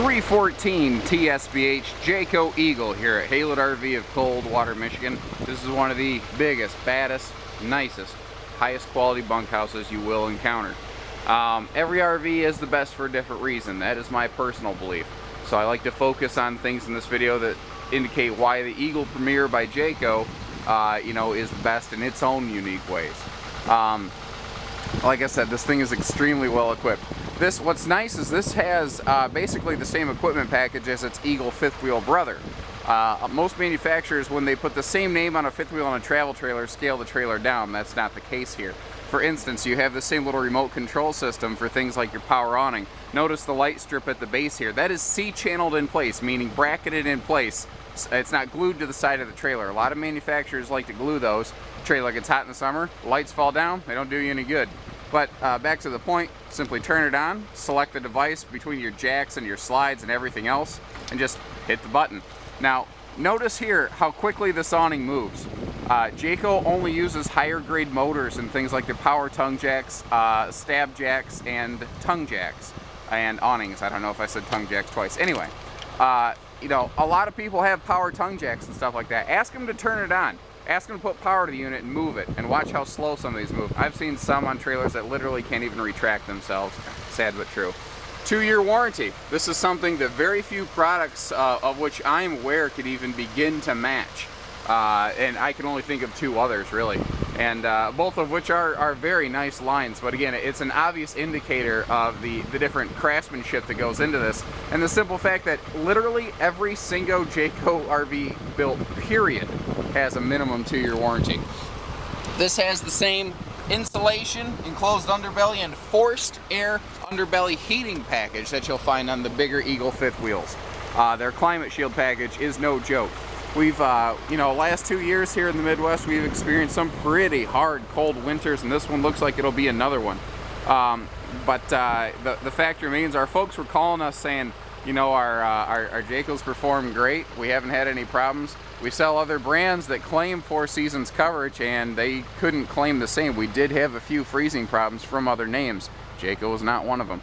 314 TSBH Jayco Eagle here at Haylett RV of Coldwater, Michigan. This is one of the biggest, baddest, nicest, highest quality bunkhouses you will encounter. Every RV is the best for a different reason. That is my personal belief. So I like to focus on things in this video that indicate why the Eagle Premier by Jayco, is the best in its own unique ways. Like I said, this thing is extremely well equipped. What's nice is this has basically the same equipment package as its Eagle fifth wheel brother. Most manufacturers, when they put the same name on a fifth wheel on a travel trailer, scale the trailer down. That's not the case here. For instance, you have the same little remote control system for things like your power awning. Notice the light strip at the base here. That is C-channeled in place, meaning bracketed in place. It's not glued to the side of the trailer. A lot of manufacturers like to glue those. The trailer gets hot in the summer, lights fall down, they don't do you any good. But back to the point, simply turn it on, select the device between your jacks and your slides and everything else, and just hit the button. Now, notice here how quickly this awning moves. Jayco only uses higher grade motors and things like the power tongue jacks, stab jacks, and tongue jacks, and awnings. I don't know if I said tongue jacks twice. Anyway, a lot of people have power tongue jacks and stuff like that. Ask them to turn it on. Ask them to put power to the unit and move it, and watch how slow some of these move. I've seen some on trailers that literally can't even retract themselves. Sad but true. 2-year warranty. This is something that very few products of which I'm aware could even begin to match. And I can only think of 2 others really, and both of which are very nice lines. But again, it's an obvious indicator of the different craftsmanship that goes into this, and the simple fact that literally every single Jayco RV built, period, has a minimum 2-year warranty. This has the same insulation, enclosed underbelly, and forced air underbelly heating package that you'll find on the bigger Eagle fifth wheels. Their climate shield package is no joke. We've, last 2 years here in the Midwest, we've experienced some pretty hard cold winters, and this one looks like it'll be another one. But the fact remains, our folks were calling us saying, our Jaycos perform great. We haven't had any problems. We sell other brands that claim 4 seasons coverage, and they couldn't claim the same. We did have a few freezing problems from other names. Jayco was not one of them.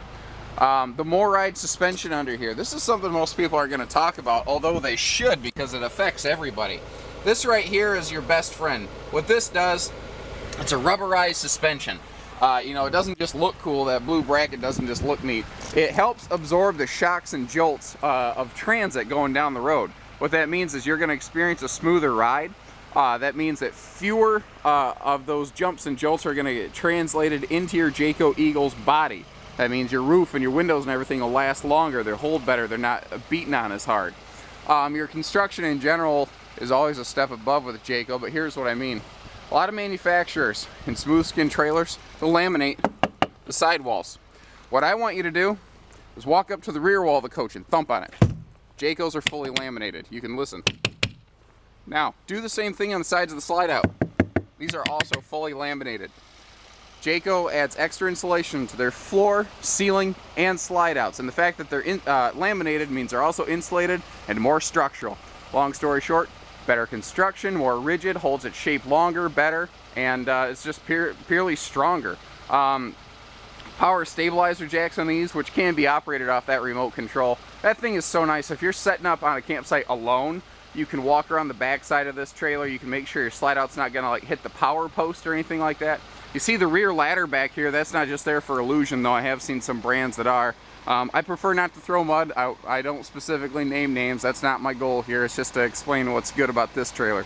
The MORryde suspension under here. This is something most people aren't going to talk about, although they should, because it affects everybody. This right here is your best friend. What this does, it's a rubberized suspension. It doesn't just look cool. That blue bracket doesn't just look neat. It helps absorb the shocks and jolts of transit going down the road. What that means is you're going to experience a smoother ride. That means that fewer of those jumps and jolts are going to get translated into your Jayco Eagle's body. That means your roof and your windows and everything will last longer. They'll hold better. They're not beaten on as hard. Your construction in general is always a step above with Jayco, but here's what I mean. A lot of manufacturers in smooth skin trailers, they'll laminate the sidewalls. What I want you to do is walk up to the rear wall of the coach and thump on it. Jaycos are fully laminated. You can listen. Now, do the same thing on the sides of the slide out. These are also fully laminated. Jayco adds extra insulation to their floor, ceiling, and slide outs. And the fact that they're laminated means they're also insulated and more structural. Long story short, better construction, more rigid, holds its shape longer, better, and it's just purely stronger. Power stabilizer jacks on these, which can be operated off that remote control. That thing is so nice. If you're setting up on a campsite alone, you can walk around the back side of this trailer. You can make sure your slide out's not gonna hit the power post or anything like that. You see the rear ladder back here, that's not just there for illusion, though I have seen some brands that are. I prefer not to throw mud. I don't specifically name names. That's not my goal here. It's just to explain what's good about this trailer.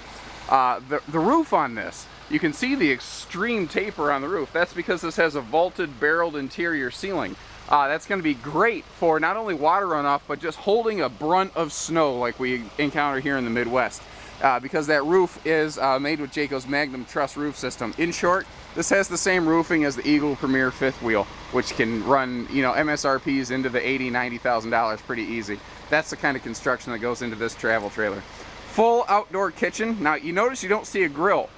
The roof on this, you can see the extreme taper on the roof. That's because this has a vaulted barreled interior ceiling. That's going to be great for not only water runoff, but just holding a brunt of snow like we encounter here in the Midwest. Because that roof is made with Jayco's Magnum Truss roof system. In short, this has the same roofing as the Eagle Premier fifth wheel, which can run, MSRPs into the $80,000, $90,000 pretty easy. That's the kind of construction that goes into this travel trailer. Full outdoor kitchen. Now, you notice you don't see a grill.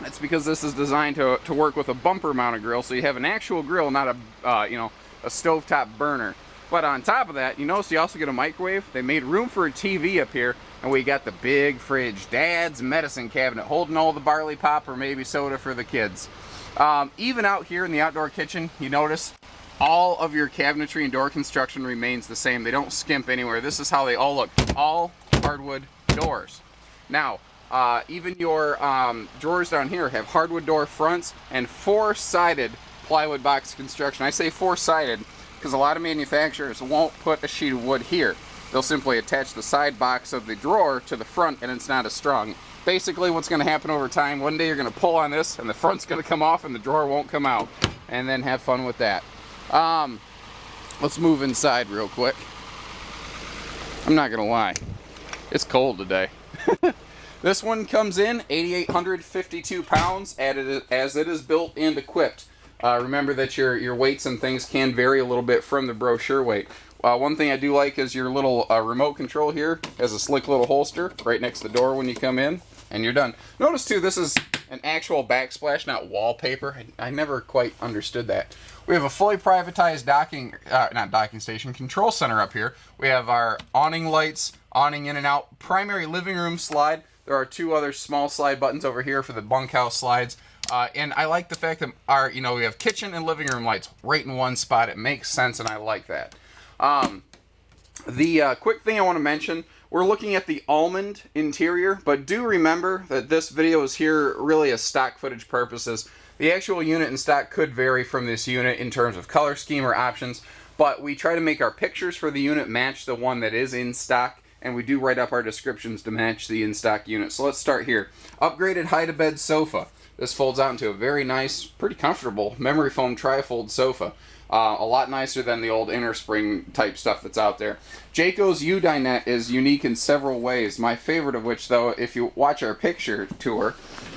That's because this is designed to work with a bumper mounted grill, so you have an actual grill, not a stovetop burner. But on top of that, you notice you also get a microwave. They made room for a TV up here, and we got the big fridge, Dad's medicine cabinet, holding all the barley pop or maybe soda for the kids. Even out here in the outdoor kitchen, you notice all of your cabinetry and door construction remains the same. They don't skimp anywhere. This is how they all look. All hardwood doors. Now, even your drawers down here have hardwood door fronts and 4-sided plywood box construction. I say 4-sided because a lot of manufacturers won't put a sheet of wood here. They'll simply attach the side box of the drawer to the front and it's not as strong. Basically what's going to happen over time, one day you're going to pull on this and the front's going to come off and the drawer won't come out. And then have fun with that. Let's move inside real quick. I'm not going to lie. It's cold today. This one comes in 8,852 pounds as it is built and equipped. Remember that your weights and things can vary a little bit from the brochure weight. One thing I do like is your little remote control here has a slick little holster right next to the door when you come in, and you're done. Notice too, this is an actual backsplash, not wallpaper. I never quite understood that. We have a fully privatized control center up here. We have our awning lights, awning in and out, primary living room slide. There are 2 other small slide buttons over here for the bunkhouse slides. And I like the fact that we have kitchen and living room lights right in one spot. It makes sense, and I like that. The quick thing I want to mention, we're looking at the almond interior, but do remember that this video is here really as stock footage purposes. The actual unit in stock could vary from this unit in terms of color scheme or options, but we try to make our pictures for the unit match the one that is in stock, and we do write up our descriptions to match the in-stock unit. So let's start here. Upgraded hide-a-bed sofa. This folds out into a very nice, pretty comfortable memory foam trifold sofa. A lot nicer than the old inner spring type stuff that's out there. Jayco's U-dinette is unique in several ways. My favorite of which, though, if you watch our picture tour,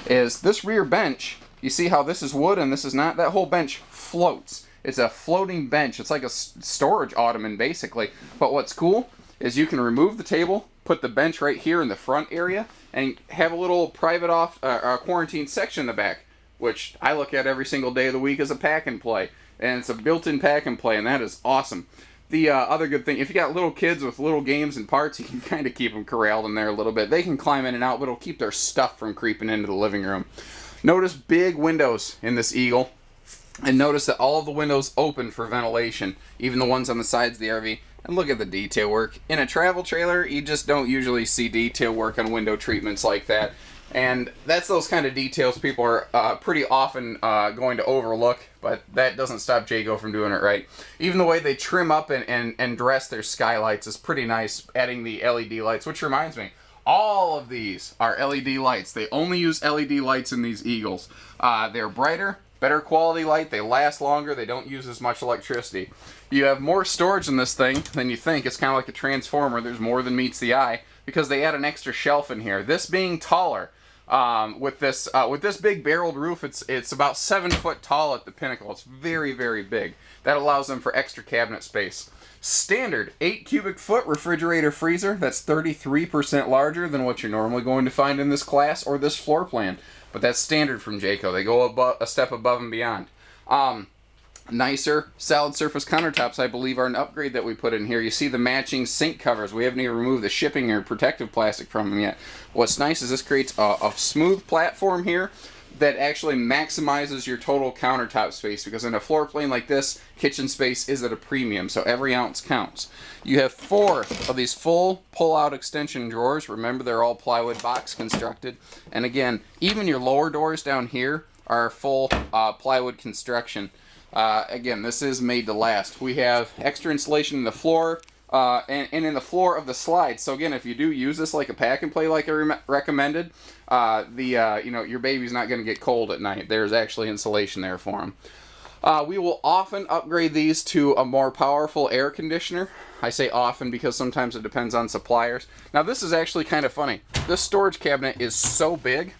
is this rear bench. You see how this is wood and this is not? That whole bench floats. It's a floating bench. It's like a storage ottoman, basically. But what's cool is you can remove the table, put the bench right here in the front area, and have a little private quarantine section in the back, which I look at every single day of the week as a pack and play. And it's a built-in pack and play, and that is awesome. The other good thing, if you got little kids with little games and parts, you can kind of keep them corralled in there a little bit. They can climb in and out, but it'll keep their stuff from creeping into the living room. Notice big windows in this Eagle, and notice that all of the windows open for ventilation, even the ones on the sides of the RV. And look at the detail work. In a travel trailer, you just don't usually see detail work on window treatments like that. And that's those kind of details people are pretty often going to overlook, but that doesn't stop Jayco from doing it right. Even the way they trim up and dress their skylights is pretty nice, adding the LED lights, which reminds me, all of these are LED lights. They only use LED lights in these Eagles. They're brighter, better quality light, they last longer, they don't use as much electricity. You have more storage in this thing than you think. It's kind of like a transformer. There's more than meets the eye because they add an extra shelf in here. This being taller, with this big barreled roof, it's about 7 foot tall at the pinnacle. It's very, very big. That allows them for extra cabinet space. Standard 8 cubic foot refrigerator freezer. That's 33% larger than what you're normally going to find in this class or this floor plan. But that's standard from Jayco. They go a step above and beyond. Nicer solid surface countertops, I believe, are an upgrade that we put in here. You see the matching sink covers. We haven't even removed the shipping or protective plastic from them yet. What's nice is this creates a smooth platform here that actually maximizes your total countertop space, because in a floor plan like this, kitchen space is at a premium, so every ounce counts. You have 4 of these full pull-out extension drawers. Remember, they're all plywood box constructed. And again, even your lower doors down here are full plywood construction. Again, this is made to last. We have extra insulation in the floor and in the floor of the slide. So again, if you do use this like a pack and play like I recommended, your baby's not going to get cold at night. There's actually insulation there for them. We will often upgrade these to a more powerful air conditioner. I say often because sometimes it depends on suppliers. Now this is actually kind of funny. This storage cabinet is so big,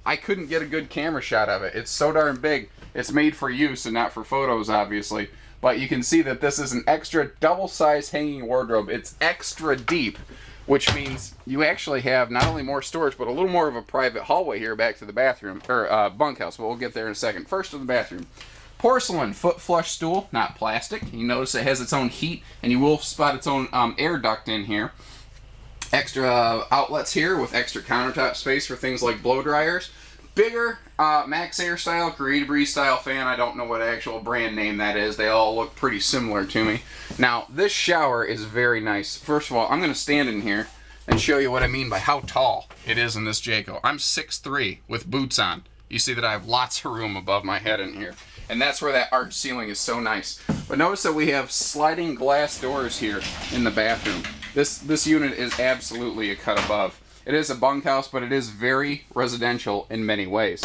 I couldn't get a good camera shot of it. It's so darn big. It's made for use and not for photos, obviously. But you can see that this is an extra double-sized hanging wardrobe. It's extra deep, which means you actually have not only more storage, but a little more of a private hallway here back to the bathroom, or bunkhouse, but we'll get there in a second. First to the bathroom. Porcelain foot flush stool, not plastic. You notice it has its own heat, and you will spot its own air duct in here. Extra outlets here with extra countertop space for things like blow dryers. Bigger Max Air style, Creative Breeze style fan. I don't know what actual brand name that is. They all look pretty similar to me. Now, this shower is very nice. First of all, I'm going to stand in here and show you what I mean by how tall it is in this Jayco. I'm 6'3" with boots on. You see that I have lots of room above my head in here. And that's where that arch ceiling is so nice. But notice that we have sliding glass doors here in the bathroom. This unit is absolutely a cut above. It is a bunkhouse, but it is very residential in many ways.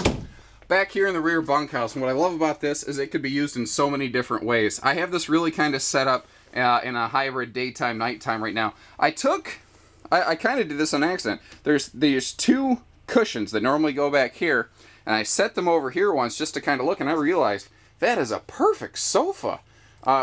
Back here in the rear bunkhouse, and what I love about this is it could be used in so many different ways. I have this really kind of set up in a hybrid daytime, nighttime right now. I kind of did this on accident. There's two cushions that normally go back here, and I set them over here once just to kind of look, and I realized that is a perfect sofa.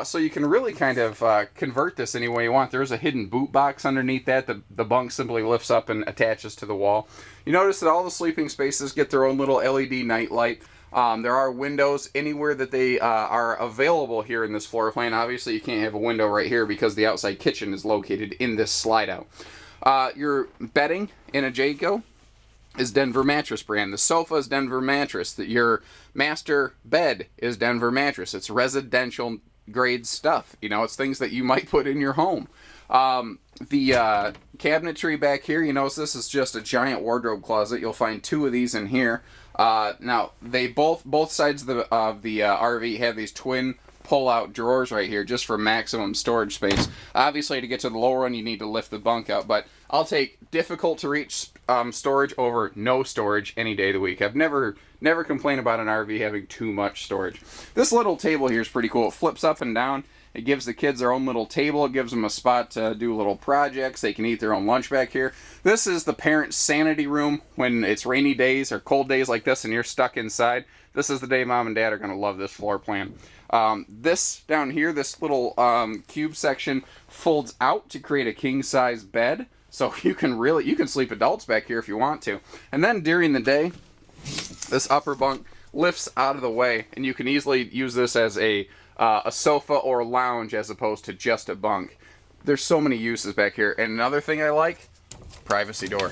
So you can really kind of convert this any way you want. There's a hidden boot box underneath that. The bunk simply lifts up and attaches to the wall. You notice that all the sleeping spaces get their own little LED night light. There are windows anywhere that they are available here in this floor plan. Obviously, you can't have a window right here because the outside kitchen is located in this slide out. Your bedding in a Jayco is Denver Mattress brand. The sofa is Denver Mattress. Your master bed is Denver Mattress. It's residential grade stuff. You know, it's things that you might put in your home. The cabinetry back here, you notice this is just a giant wardrobe closet. You'll find two of these in here. Now, they both sides of the RV have these twin pull-out drawers right here just for maximum storage space. Obviously, to get to the lower one, you need to lift the bunk out, but I'll take difficult to reach storage over no storage any day of the week. I've never complained about an RV having too much storage. This little table here is pretty cool. It flips up and down. It gives the kids their own little table. It gives them a spot to do little projects. They can eat their own lunch back here. This is the parent sanity room when it's rainy days or cold days like this and you're stuck inside. This is the day mom and dad are going to love this floor plan. This down here, this little cube section folds out to create a king-size bed. So you can sleep adults back here if you want to. And then during the day, this upper bunk lifts out of the way, and you can easily use this as a sofa or a lounge as opposed to just a bunk. There's so many uses back here. And another thing I like, privacy door.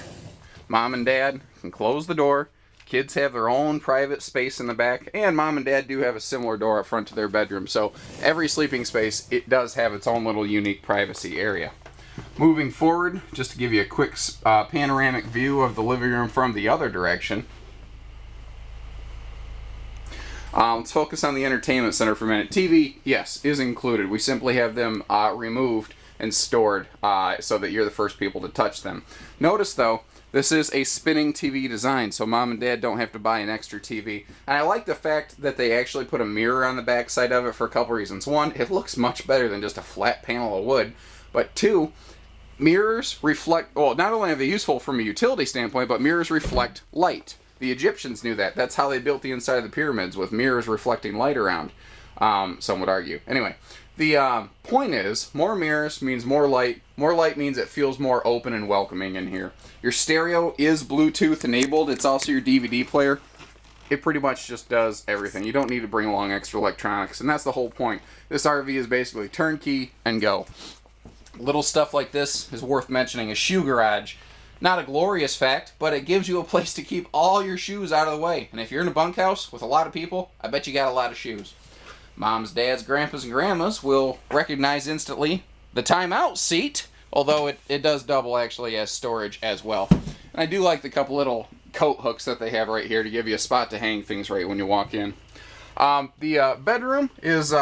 Mom and dad can close the door. Kids have their own private space in the back, and mom and dad do have a similar door up front to their bedroom. So every sleeping space, it does have its own little unique privacy area. Moving forward, just to give you a quick panoramic view of the living room from the other direction. Let's focus on the entertainment center for a minute. TV, yes, is included. We simply have them removed and stored so that you're the first people to touch them. Notice, though, this is a spinning TV design, so mom and dad don't have to buy an extra TV. And I like the fact that they actually put a mirror on the back side of it for a couple reasons. One, it looks much better than just a flat panel of wood. But two, mirrors reflect, well, not only are they useful from a utility standpoint, but mirrors reflect light. The Egyptians knew that. That's how they built the inside of the pyramids, with mirrors reflecting light around, some would argue. Anyway, the point is, more mirrors means more light. More light means it feels more open and welcoming in here. Your stereo is Bluetooth enabled. It's also your DVD player. It pretty much just does everything. You don't need to bring along extra electronics, and that's the whole point. This RV is basically turnkey and go. Little stuff like this is worth mentioning. A shoe garage. Not a glorious fact, but it gives you a place to keep all your shoes out of the way. And if you're in a bunkhouse with a lot of people, I bet you got a lot of shoes. Moms, dads, grandpas, and grandmas will recognize instantly the timeout seat, although it does double actually as storage as well. And I do like the couple little coat hooks that they have right here to give you a spot to hang things right when you walk in. The bedroom is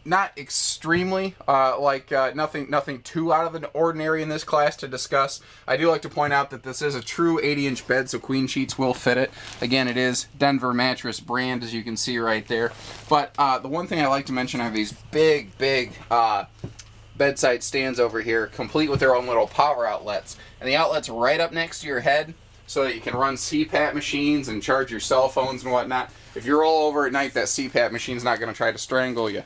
not extremely nothing too out of the ordinary in this class to discuss. I do like to point out that this is a true 80-inch bed, so queen sheets will fit it. Again, it is Denver Mattress brand, as you can see right there. But the one thing I like to mention are these big bedside stands over here, complete with their own little power outlets. And the outlet's right up next to your head, so that you can run CPAP machines and charge your cell phones and whatnot. If you roll over at night, that CPAP machine's not going to try to strangle you.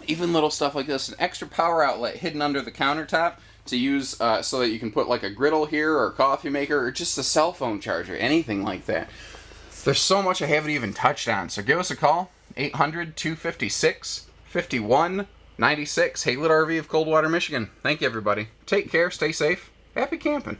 Even little stuff like this, an extra power outlet hidden under the countertop to use so that you can put like a griddle here or a coffee maker or just a cell phone charger, anything like that. There's so much I haven't even touched on, so give us a call, 800-256-5196, Haylett RV of Coldwater, Michigan. Thank you, everybody. Take care, stay safe, happy camping.